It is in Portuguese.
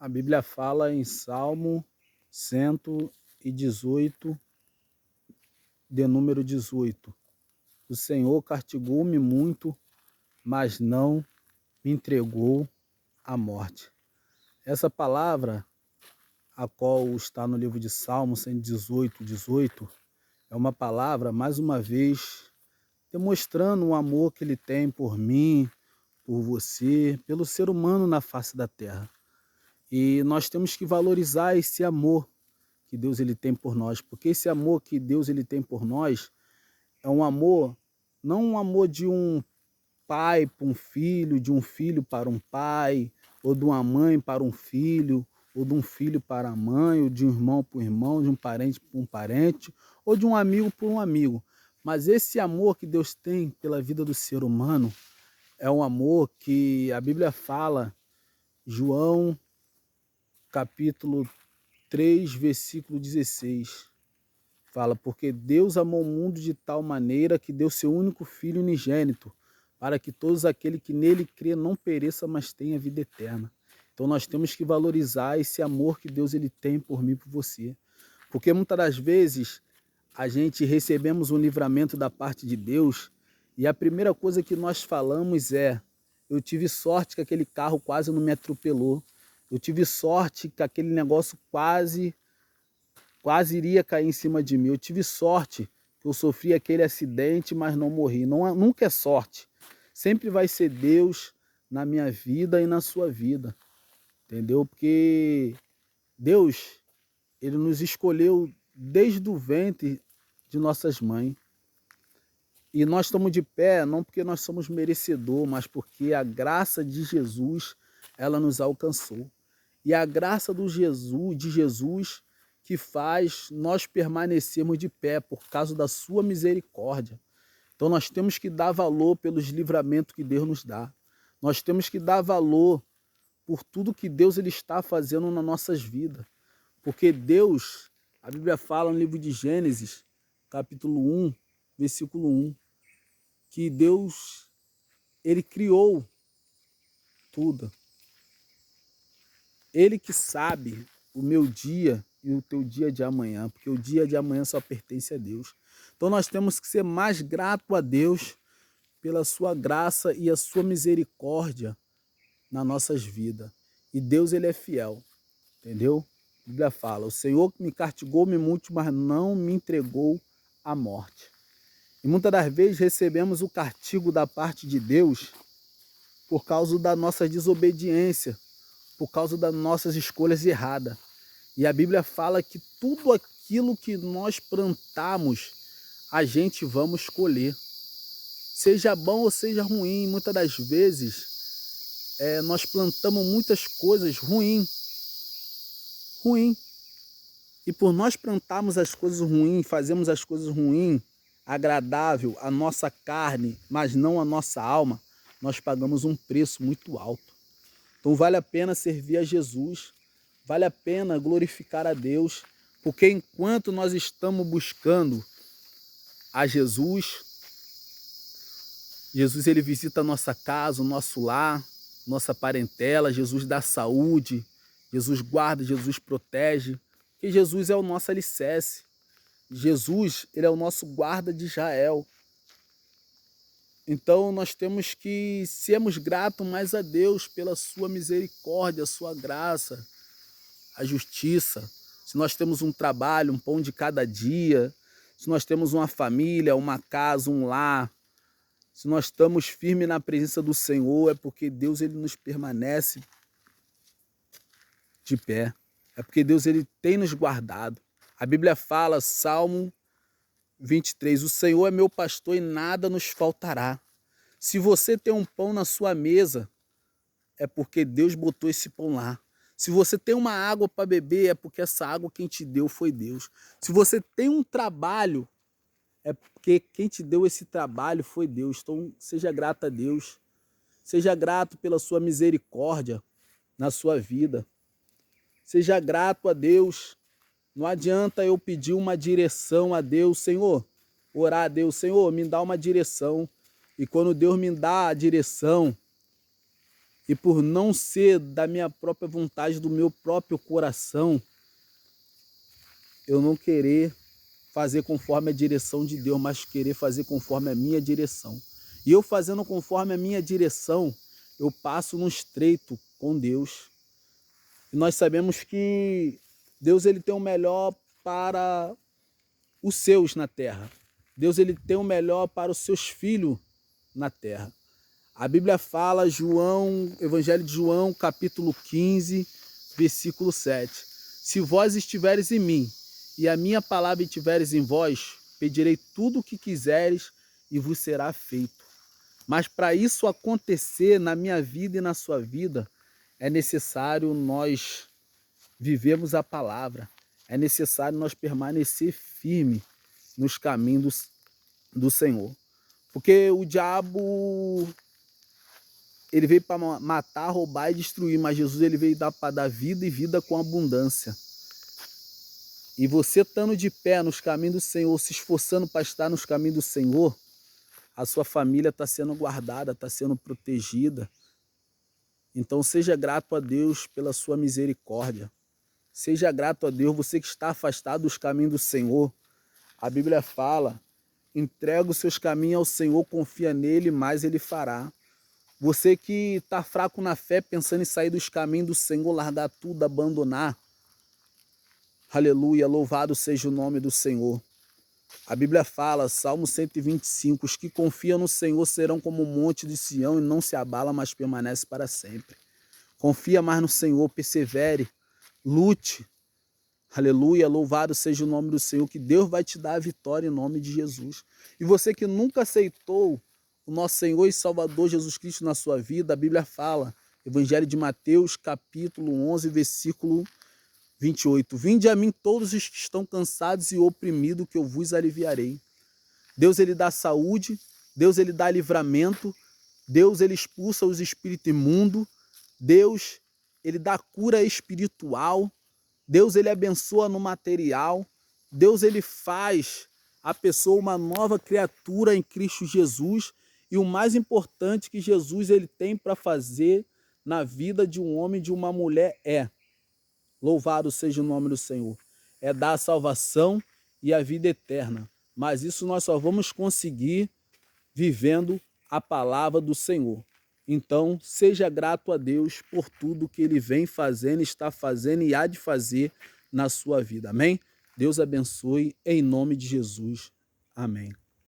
A Bíblia fala em Salmo 118, de número 18. O Senhor castigou-me muito, mas não me entregou à morte. Essa palavra, a qual está no livro de Salmo 118, 18, é uma palavra, mais uma vez, demonstrando o amor que ele tem por mim, por você, pelo ser humano na face da terra. E nós temos que valorizar esse amor que Deus ele tem por nós, porque esse amor que Deus ele tem por nós é um amor, não um amor de um pai para um filho, de um filho para um pai, ou de uma mãe para um filho, ou de um filho para a mãe, ou de um irmão para um irmão, de um parente para um parente, ou de um amigo para um amigo. Mas esse amor que Deus tem pela vida do ser humano é um amor que a Bíblia fala, João capítulo 3, versículo 16. Fala, porque Deus amou o mundo de tal maneira que deu seu único Filho unigênito, para que todos aqueles que nele crê não pereça, mas tenha vida eterna. Então nós temos que valorizar esse amor que Deus ele tem por mim e por você. Porque muitas das vezes a gente recebemos um livramento da parte de Deus e a primeira coisa que nós falamos é: eu tive sorte que aquele carro quase não me atropelou. Eu tive sorte que aquele negócio quase iria cair em cima de mim. Eu tive sorte que eu sofri aquele acidente, mas não morri. Nunca é sorte. Sempre vai ser Deus na minha vida e na sua vida. Entendeu? Porque Deus, ele nos escolheu desde o ventre de nossas mães. E nós estamos de pé não porque nós somos merecedores, mas porque a graça de Jesus, ela nos alcançou. E a graça de Jesus que faz nós permanecermos de pé por causa da sua misericórdia. Então nós temos que dar valor pelos livramentos que Deus nos dá. Nós temos que dar valor por tudo que Deus ele está fazendo nas nossas vidas. Porque Deus, a Bíblia fala no livro de Gênesis, capítulo 1, versículo 1, que Deus, ele criou tudo. Ele que sabe o meu dia e o teu dia de amanhã, porque o dia de amanhã só pertence a Deus. Então nós temos que ser mais grato a Deus pela sua graça e a sua misericórdia nas nossas vidas. E Deus ele é fiel, entendeu? A Bíblia fala, o Senhor me castigou-me muito, mas não me entregou à morte. E muitas das vezes recebemos o castigo da parte de Deus por causa da nossa desobediência, por causa das nossas escolhas erradas. E a Bíblia fala que tudo aquilo que nós plantamos, a gente vamos colher. Seja bom ou seja ruim, muitas das vezes nós plantamos muitas coisas ruins. E por nós plantarmos as coisas ruins, fazemos as coisas ruins, agradável à nossa carne, mas não à nossa alma, nós pagamos um preço muito alto. Então vale a pena servir a Jesus, vale a pena glorificar a Deus, porque enquanto nós estamos buscando a Jesus, Jesus ele visita a nossa casa, o nosso lar, nossa parentela, Jesus dá saúde, Jesus guarda, Jesus protege, porque Jesus é o nosso alicerce. Jesus ele é o nosso guarda de Israel. Então nós temos que sermos gratos mais a Deus pela sua misericórdia, a sua graça, a justiça. Se nós temos um trabalho, um pão de cada dia, se nós temos uma família, uma casa, um lar, se nós estamos firmes na presença do Senhor, é porque Deus ele nos permanece de pé. É porque Deus ele tem nos guardado. A Bíblia fala, Salmo 23, o Senhor é meu pastor e nada nos faltará. Se você tem um pão na sua mesa, é porque Deus botou esse pão lá. Se você tem uma água para beber, é porque essa água quem te deu foi Deus. Se você tem um trabalho, é porque quem te deu esse trabalho foi Deus. Então seja grato a Deus. Seja grato pela sua misericórdia na sua vida. Seja grato a Deus. Não adianta eu pedir uma direção a Deus, Senhor, orar a Deus, Senhor, me dá uma direção. E quando Deus me dá a direção, e por não ser da minha própria vontade, do meu próprio coração, eu não querer fazer conforme a direção de Deus, mas querer fazer conforme a minha direção. E eu fazendo conforme a minha direção, eu passo no estreito com Deus. E nós sabemos que Deus ele tem o melhor para os seus na terra. Deus ele tem o melhor para os seus filhos na terra. A Bíblia fala, Evangelho de João, capítulo 15, versículo 7. Se vós estiveres em mim e a minha palavra estiveres em vós, pedirei tudo o que quiseres e vos será feito. Mas para isso acontecer na minha vida e na sua vida, é necessário nós vivermos a palavra. É necessário nós permanecer firme nos caminhos do Senhor. Porque o diabo, ele veio para matar, roubar e destruir, mas Jesus ele veio para dar vida e vida com abundância. E você estando de pé nos caminhos do Senhor, se esforçando para estar nos caminhos do Senhor, a sua família está sendo guardada, está sendo protegida. Então seja grato a Deus pela sua misericórdia. Seja grato a Deus, você que está afastado dos caminhos do Senhor. A Bíblia fala, entrega os seus caminhos ao Senhor, confia nele, mais ele fará. Você que está fraco na fé, pensando em sair dos caminhos do Senhor, largar tudo, abandonar. Aleluia, louvado seja o nome do Senhor. A Bíblia fala, Salmo 125, os que confiam no Senhor serão como o monte de Sião e não se abala, mas permanece para sempre. Confia mais no Senhor, persevere, lute. Aleluia, louvado seja o nome do Senhor, que Deus vai te dar a vitória em nome de Jesus. E você que nunca aceitou o nosso Senhor e Salvador Jesus Cristo na sua vida, a Bíblia fala, Evangelho de Mateus, capítulo 11, versículo 28. Vinde a mim todos os que estão cansados e oprimidos, que eu vos aliviarei. Deus ele dá saúde, Deus ele dá livramento, Deus ele expulsa os espíritos imundos, Deus ele dá cura espiritual, Deus ele abençoa no material, Deus ele faz a pessoa uma nova criatura em Cristo Jesus, e o mais importante que Jesus ele tem para fazer na vida de um homem e de uma mulher louvado seja o nome do Senhor, é dar a salvação e a vida eterna. Mas isso nós só vamos conseguir vivendo a palavra do Senhor. Então, seja grato a Deus por tudo que Ele vem fazendo, está fazendo e há de fazer na sua vida. Amém? Deus abençoe em nome de Jesus. Amém.